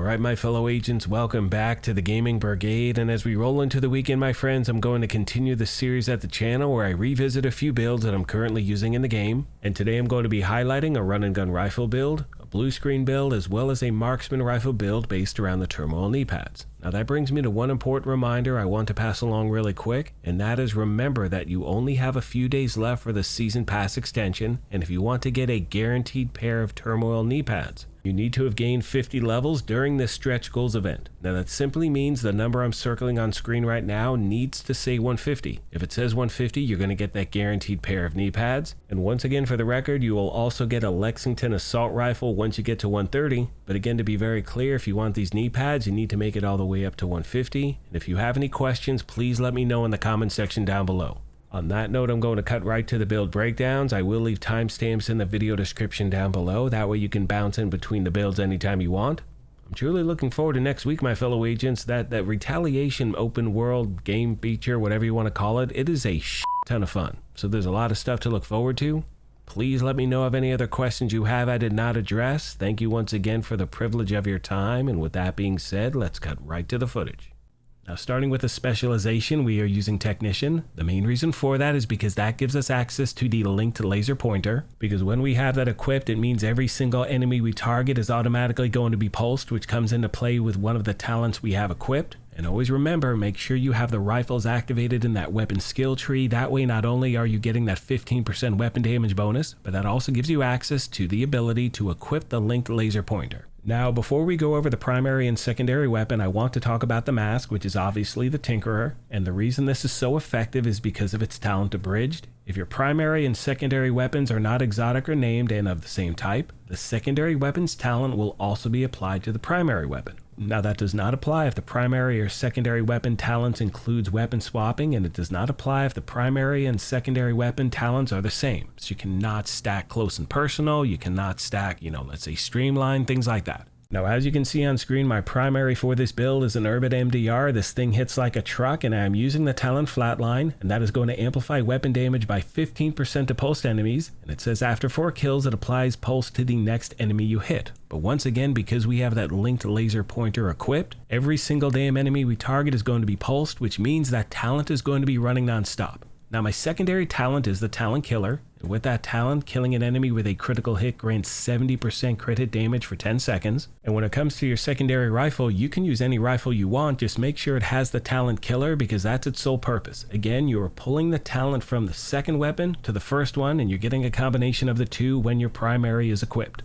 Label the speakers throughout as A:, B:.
A: Alright my fellow agents, welcome back to the Gaming Brigade, and as we roll into the weekend my friends, I'm going to continue the series at the channel where I revisit a few builds that I'm currently using in the game, and today I'm going to be highlighting a run and gun rifle build, a blue screen build, as well as a marksman rifle build based around the turmoil knee pads. Now that brings me to one important reminder I want to pass along really quick, and that is remember that you only have a few days left for the season pass extension, and if you want to get a guaranteed pair of turmoil knee pads, you need to have gained 50 levels during this stretch goals event. Now that simply means the number I'm circling on screen right now needs to say 150. If it says 150, you're going to get that guaranteed pair of knee pads. And once again, for the record, you will also get a Lexington assault rifle once you get to 130. But again, to be very clear, if you want these knee pads, you need to make it all the way up to 150. And if you have any questions, please let me know in the comment section down below. On that note, I'm going to cut right to the build breakdowns. I will leave timestamps in the video description down below. That way you can bounce in between the builds anytime you want. I'm truly looking forward to next week, my fellow agents. That Retaliation open world game feature, whatever you want to call it, it is a ton of fun. So there's a lot of stuff to look forward to. Please let me know of any other questions you have I did not address. Thank you once again for the privilege of your time. And with that being said, let's cut right to the footage. Now starting with the specialization, we are using Technician. The main reason for that is because that gives us access to the linked laser pointer, because when we have that equipped, it means every single enemy we target is automatically going to be pulsed, which comes into play with one of the talents we have equipped. And always remember, make sure you have the rifles activated in that weapon skill tree. That way not only are you getting that 15% weapon damage bonus, but that also gives you access to the ability to equip the linked laser pointer. Now, before we go over the primary and secondary weapon, I want to talk about the mask, which is obviously the Tinkerer, and the reason this is so effective is because of its talent abridged. If your primary and secondary weapons are not exotic or named and of the same type, the secondary weapon's talent will also be applied to the primary weapon. Now that does not apply if the primary or secondary weapon talents includes weapon swapping, and it does not apply if the primary and secondary weapon talents are the same. So you cannot stack close and personal, you cannot stack, let's say streamline, things like that. Now as you can see on screen, my primary for this build is an Urban MDR. This thing hits like a truck, and I'm using the talent Flatline, and that is going to amplify weapon damage by 15% to pulsed enemies, and it says after 4 kills it applies pulse to the next enemy you hit. But once again, because we have that linked laser pointer equipped, every single damn enemy we target is going to be pulsed, which means that talent is going to be running non-stop. Now my secondary talent is the Talent Killer, and with that talent, killing an enemy with a critical hit grants 70% crit hit damage for 10 seconds. And when it comes to your secondary rifle, you can use any rifle you want, just make sure it has the Talent Killer because that's its sole purpose. Again, you are pulling the talent from the second weapon to the first one, and you're getting a combination of the two when your primary is equipped.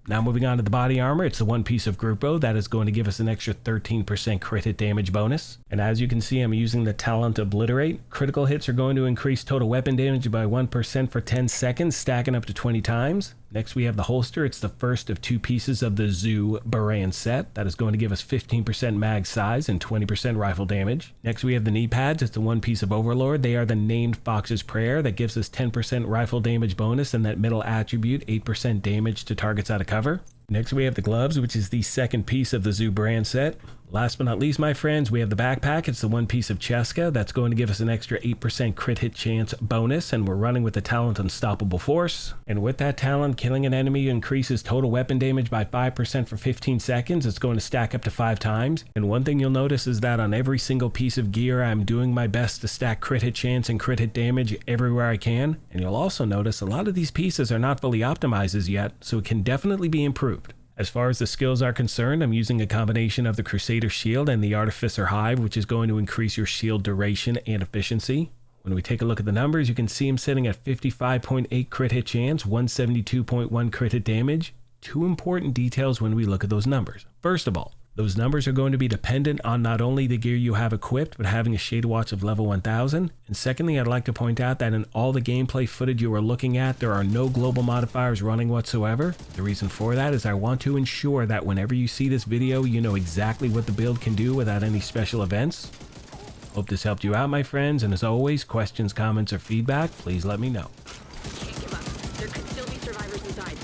A: Now moving on to the body armor, it's the one piece of Grupo that is going to give us an extra 13% crit hit damage bonus. And as you can see, I'm using the talent Obliterate. Critical hits are going to increase total weapon damage by 1% for 10 seconds, stacking up to 20 times. Next we have the holster. It's the first of 2 pieces of the Zoo Baran set. That is going to give us 15% mag size and 20% rifle damage. Next we have the knee pads. It's the one piece of Overlord. They are the named Fox's Prayer. That gives us 10% rifle damage bonus, and that middle attribute 8% damage to targets out of cover. Next we have the gloves, which is the second piece of the Zoo brand set. Last but not least, my friends, we have the backpack. It's the one piece of Cheska. That's going to give us an extra 8% crit hit chance bonus, and we're running with the talent Unstoppable Force. And with that talent, killing an enemy increases total weapon damage by 5% for 15 seconds. It's going to stack up to 5 times. And one thing you'll notice is that on every single piece of gear, I'm doing my best to stack crit hit chance and crit hit damage everywhere I can. And you'll also notice a lot of these pieces are not fully optimized as yet, so it can definitely be improved. As far as the skills are concerned, I'm using a combination of the Crusader Shield and the Artificer Hive, which is going to increase your shield duration and efficiency. When we take a look at the numbers, you can see I'm sitting at 55.8 crit hit chance, 172.1 crit hit damage. 2 important details when we look at those numbers. First of all, those numbers are going to be dependent on not only the gear you have equipped, but having a Shade Watch of level 1000. And secondly, I'd like to point out that in all the gameplay footage you are looking at, there are no global modifiers running whatsoever. The reason for that is I want to ensure that whenever you see this video, you know exactly what the build can do without any special events. Hope this helped you out, my friends, and as always, questions, comments, or feedback, please let me know.
B: Can't give up. There could still be survivors inside.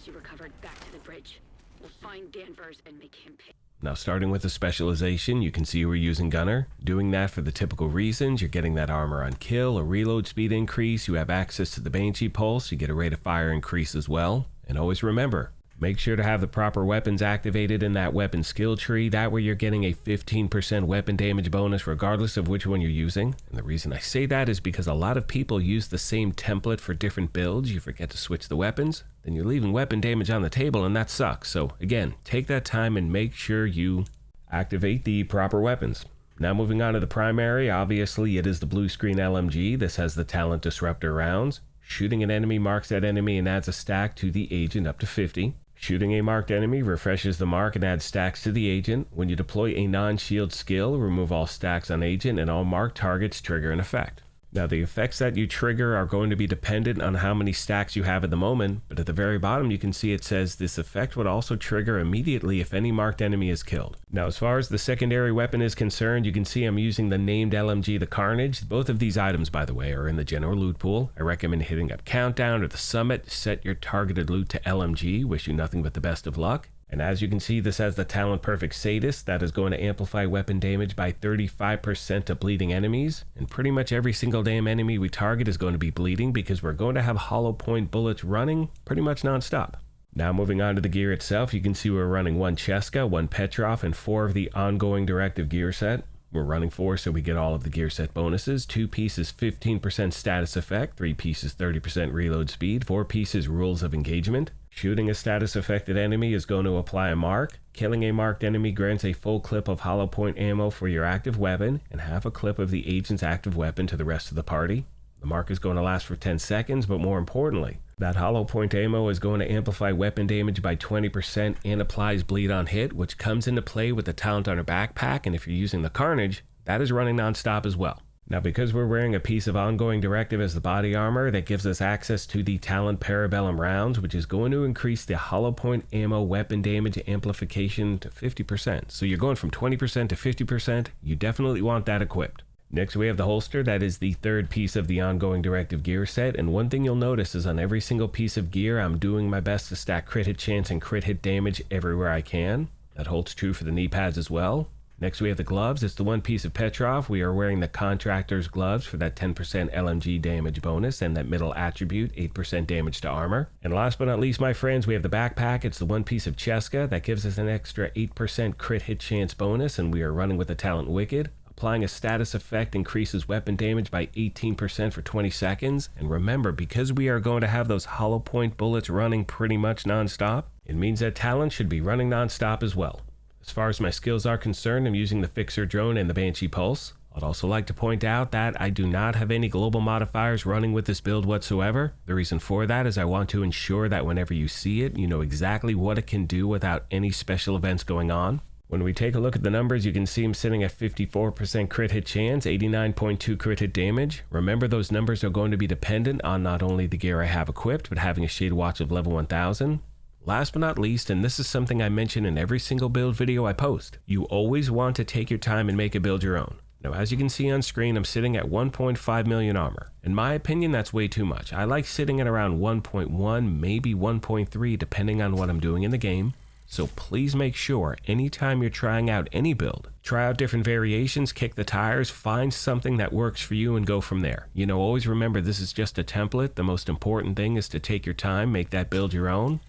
B: You recovered back to the bridge. We'll find Danvers and make him pay.
A: Now, starting with the specialization, you can see we're using Gunner. Doing that for the typical reasons. You're getting that armor on kill, a reload speed increase, you have access to the Banshee Pulse, you get a rate of fire increase as well. And always remember, make sure to have the proper weapons activated in that weapon skill tree. That way you're getting a 15% weapon damage bonus regardless of which one you're using. And the reason I say that is because a lot of people use the same template for different builds. You forget to switch the weapons, then you're leaving weapon damage on the table, and that sucks. So again, take that time and make sure you activate the proper weapons. Now moving on to the primary, obviously it is the blue screen LMG. This has the talent disruptor rounds. Shooting an enemy marks that enemy and adds a stack to the agent up to 50. Shooting a marked enemy refreshes the mark and adds stacks to the agent. When you deploy a non-shield skill, remove all stacks on agent and all marked targets trigger an effect. Now the effects that you trigger are going to be dependent on how many stacks you have at the moment, but at the very bottom you can see it says this effect would also trigger immediately if any marked enemy is killed. Now as far as the secondary weapon is concerned, you can see I'm using the named LMG, the Carnage. Both of these items, by the way, are in the general loot pool. I recommend hitting up Countdown or the Summit, set your targeted loot to LMG, wish you nothing but the best of luck. And as you can see, this has the Talent Perfect Sadist that is going to amplify weapon damage by 35% to bleeding enemies. And pretty much every single damn enemy we target is going to be bleeding because we're going to have hollow point bullets running pretty much non-stop. Now moving on to the gear itself, you can see we're running 1 Cheska, 1 Petrov, and 4 of the ongoing directive gear set. We're running 4 so we get all of the gear set bonuses. 2 pieces 15% status effect, 3 pieces 30% reload speed, 4 pieces rules of engagement. Shooting a status affected enemy is going to apply a mark. Killing a marked enemy grants a full clip of hollow point ammo for your active weapon and half a clip of the agent's active weapon to the rest of the party. The mark is going to last for 10 seconds, but more importantly, that hollow point ammo is going to amplify weapon damage by 20% and applies bleed on hit, which comes into play with the talent on her backpack, and if you're using the Carnage, that is running non-stop as well. Now, because we're wearing a piece of ongoing directive as the body armor, that gives us access to the Talent Parabellum rounds, which is going to increase the hollow point ammo weapon damage amplification to 50%. So you're going from 20% to 50%. You definitely want that equipped. Next, we have the holster. That is the third piece of the ongoing directive gear set. And one thing you'll notice is on every single piece of gear, I'm doing my best to stack crit hit chance and crit hit damage everywhere I can. That holds true for the knee pads as well. Next, we have the gloves. It's the one piece of Petrov. We are wearing the Contractor's gloves for that 10% LMG damage bonus and that middle attribute, 8% damage to armor. And last but not least, my friends, we have the backpack. It's the one piece of Cheska that gives us an extra 8% crit hit chance bonus, and we are running with the talent Wicked. Applying a status effect increases weapon damage by 18% for 20 seconds. And remember, because we are going to have those hollow point bullets running pretty much non-stop, it means that talent should be running non-stop as well. As far as my skills are concerned, I'm using the Fixer Drone and the Banshee Pulse. I'd also like to point out that I do not have any global modifiers running with this build whatsoever. The reason for that is I want to ensure that whenever you see it, you know exactly what it can do without any special events going on. When we take a look at the numbers, you can see I'm sitting at 54% crit hit chance, 89.2 crit hit damage. Remember, those numbers are going to be dependent on not only the gear I have equipped, but having a Shade Watch of level 1000. Last but not least, and this is something I mention in every single build video I post, you always want to take your time and make a build your own. Now, as you can see on screen, I'm sitting at 1.5 million armor. In my opinion, that's way too much. I like sitting at around 1.1, maybe 1.3, depending on what I'm doing in the game. So please make sure anytime you're trying out any build, try out different variations, kick the tires, find something that works for you and go from there. You know, always remember this is just a template. The most important thing is to take your time, make that build your own.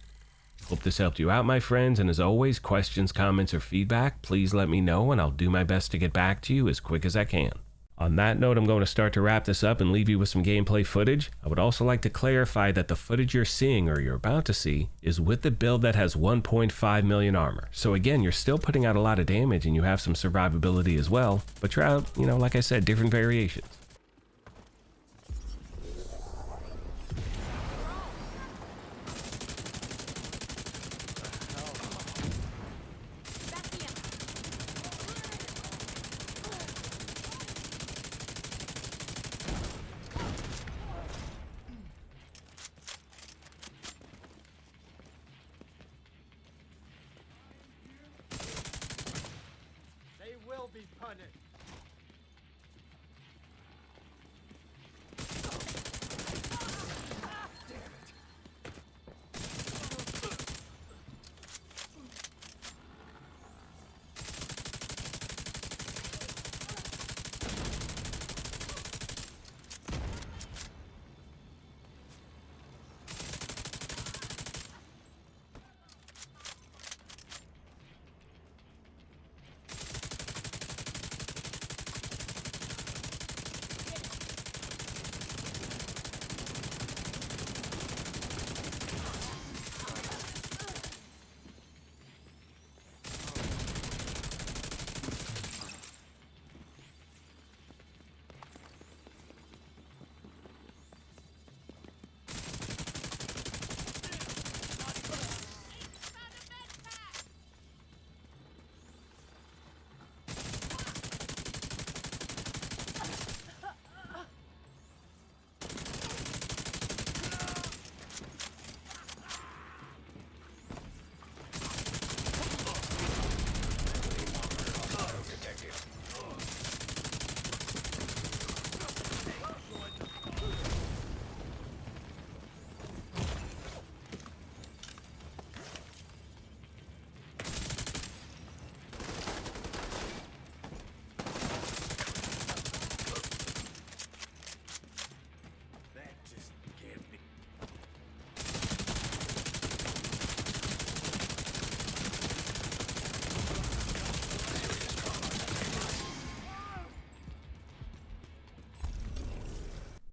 A: Hope this helped you out, my friends, and as always, questions, comments, or feedback, please let me know and I'll do my best to get back to you as quick as I can. On that note, I'm going to start to wrap this up and leave you with some gameplay footage. I would also like to clarify that the footage you're seeing or you're about to see is with the build that has 1.5 million armor. So again, you're still putting out a lot of damage and you have some survivability as well, but try out, you know, like I said, different variations.
C: Will be punished.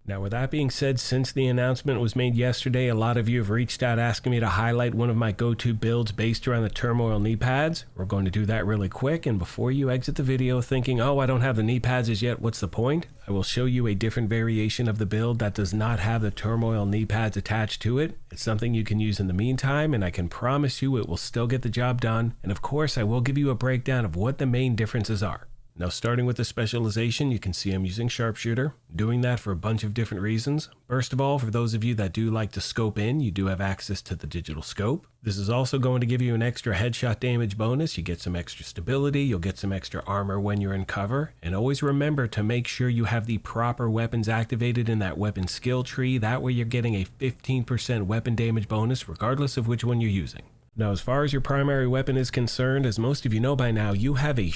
A: Now, with that being said, since the announcement was made yesterday, a lot of you have reached out asking me to highlight one of my go-to builds based around the turmoil knee pads. We're going to do that really quick, and before you exit the video thinking, oh, I don't have the knee pads as yet, what's the point? I will show you a different variation of the build that does not have the turmoil knee pads attached to it. It's something you can use in the meantime, and I can promise you it will still get the job done. And of course, I will give you a breakdown of what the main differences are. Now, starting with the specialization, you can see I'm using sharpshooter, doing that for a bunch of different reasons. First of all, for those of you that do like to scope in, you do have access to the digital scope. This is also going to give you an extra headshot damage bonus. You get some extra stability, you'll get some extra armor when you're in cover. And always remember to make sure you have the proper weapons activated in that weapon skill tree. That way you're getting a 15% weapon damage bonus regardless of which one you're using. Now, as far as your primary weapon is concerned, as most of you know by now, you have a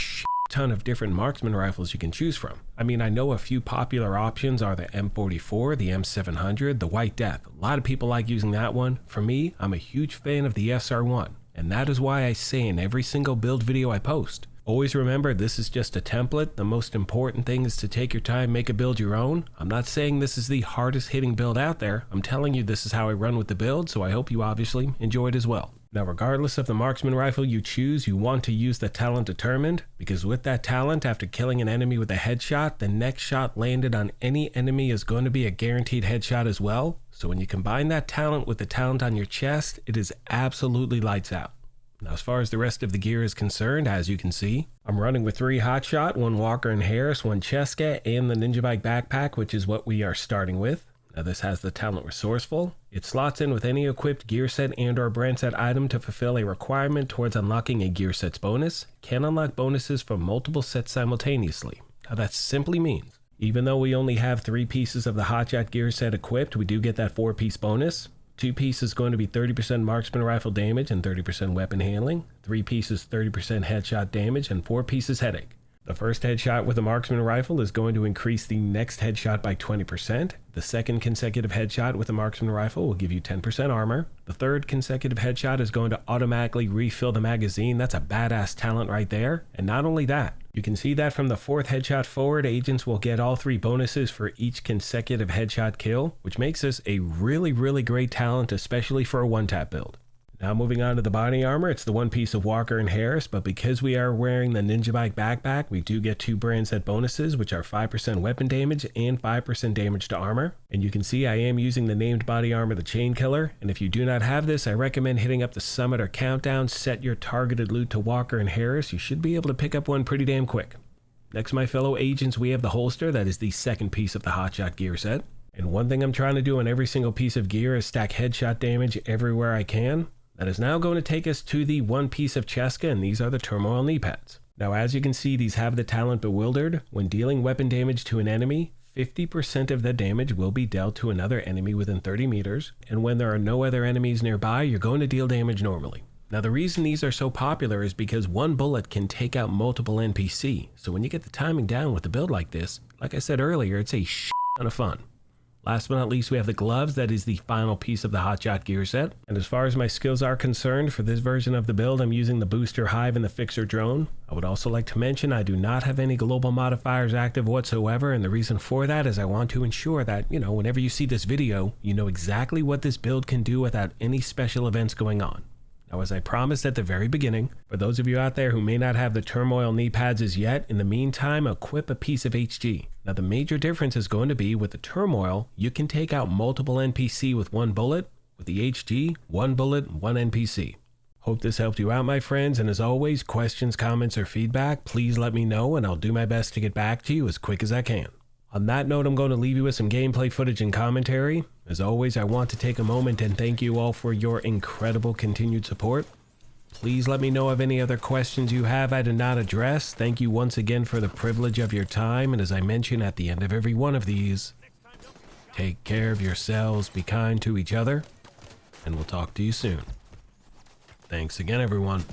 A: ton of different marksman rifles you can choose from. I mean, I know a few popular options are the M44, the M700, the White Death. A lot of people like using that one. For me, I'm a huge fan of the SR1, and that is why I say in every single build video I post, always remember this is just a template. The most important thing is to take your time, make a build your own. I'm not saying this is the hardest hitting build out there. I'm telling you this is how I run with the build, so I hope you obviously enjoy it as well. Now, regardless of the marksman rifle you choose, you want to use the talent Determined, because with that talent, after killing an enemy with a headshot, the next shot landed on any enemy is going to be a guaranteed headshot as well. So when you combine that talent with the talent on your chest, it is absolutely lights out. Now, as far as the rest of the gear is concerned, as you can see, I'm running with 3 Hotshot, 1 Walker and Harris, 1 Cheska, and the Ninja Bike backpack, which is what we are starting with. Now, this has the talent Resourceful. It slots in with any equipped gear set and or brand set item to fulfill a requirement towards unlocking a gear set's bonus. Can unlock bonuses from multiple sets simultaneously. Now, that simply means, even though we only have 3 pieces of the Hotshot gear set equipped, we do get that 4-piece bonus. 2 pieces going to be 30% marksman rifle damage and 30% weapon handling. 3 pieces 30% headshot damage and 4 pieces headache. The first headshot with a marksman rifle is going to increase the next headshot by 20%. The second consecutive headshot with a marksman rifle will give you 10% armor. The third consecutive headshot is going to automatically refill the magazine. That's a badass talent right there. And not only that, you can see that from the 4th headshot forward, agents will get all 3 bonuses for each consecutive headshot kill, which makes this a really great talent, especially for a one-tap build. Now, moving on to the body armor, it's the 1 piece of Walker and Harris, but because we are wearing the Ninja Bike backpack, we do get 2 brand set bonuses, which are 5% weapon damage and 5% damage to armor. And you can see I am using the named body armor, the Chain Killer, and if you do not have this, I recommend hitting up the summit or countdown, set your targeted loot to Walker and Harris. You should be able to pick up one pretty damn quick. Next, my fellow agents, we have the holster. That is the 2nd piece of the Hotshot gear set. And one thing I'm trying to do on every single piece of gear is stack headshot damage everywhere I can. That is now going to take us to the 1 piece of Cheska, and these are the turmoil knee pads. Now, as you can see, these have the talent Bewildered. When dealing weapon damage to an enemy, 50% of the damage will be dealt to another enemy within 30 meters, and when there are no other enemies nearby, you're going to deal damage normally. Now, the reason these are so popular is because 1 bullet can take out multiple NPC, so when you get the timing down with a build like this, like I said earlier, it's a ton of fun. Last but not least, we have the gloves. That is the final piece of the Hotshot gear set. And as far as my skills are concerned, for this version of the build, I'm using the Booster Hive and the Fixer Drone. I would also like to mention I do not have any global modifiers active whatsoever, and the reason for that is I want to ensure that, whenever you see this video, you know exactly what this build can do without any special events going on. Now, as I promised at the very beginning, for those of you out there who may not have the turmoil knee pads as yet, in the meantime, equip a piece of HG. Now, the major difference is going to be with the turmoil, you can take out multiple NPC with 1 bullet. With the HG, 1 bullet, 1 NPC. Hope this helped you out, my friends, and as always, questions, comments, or feedback, please let me know, and I'll do my best to get back to you as quick as I can. On that note, I'm going to leave you with some gameplay footage and commentary. As always, I want to take a moment and thank you all for your incredible continued support. Please let me know of any other questions you have I did not address. Thank you once again for the privilege of your time, and as I mention at the end of every one of these, take care of yourselves, be kind to each other, and we'll talk to you soon. Thanks again, everyone.